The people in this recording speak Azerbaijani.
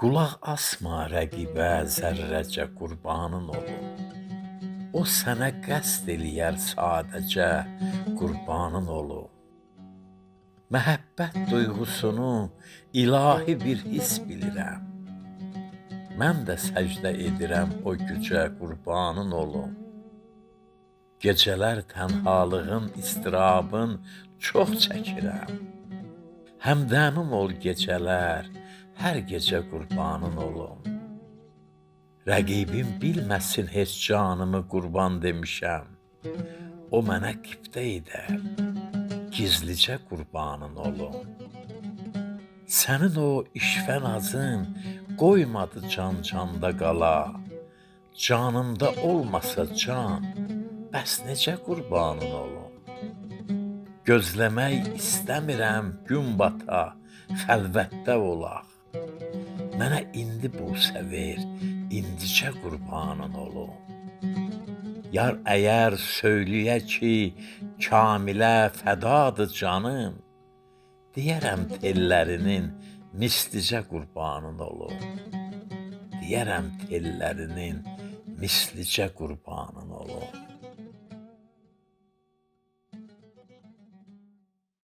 Qulaq asma rəqibə zərrəcə qurbanın olum. O sənə qəsd eləyər sadəcə qurbanın olum. Məhəbbət duyğusunu ilahi bir hiss bilirəm. Mən də səcdə edirəm o gücə qurbanın olum. Gecələr tənhalığın, istirabın çox çəkirəm. Həmdəmim ol gecələr, hər gecə qurbanın olum. Rəqibim bilməsin heç canımı qurban demişəm. O mənə qibtə edər, gizlicə qurbanın olum. Sənin o işvə nazın qoymadı can-canda qala. Canımda olmasa can, bəs necə qurbanın olum? Gözləmək istəmirəm gün bata, xəlvətdə olaq. Mənə indi busə ver, indicə qurbanın olum. Yar əgər söyləyə ki, kamilə fədadır canım, deyərəm tellərinin mislicə qurbanın olum. Deyərəm tellərinin mislicə qurbanın olum.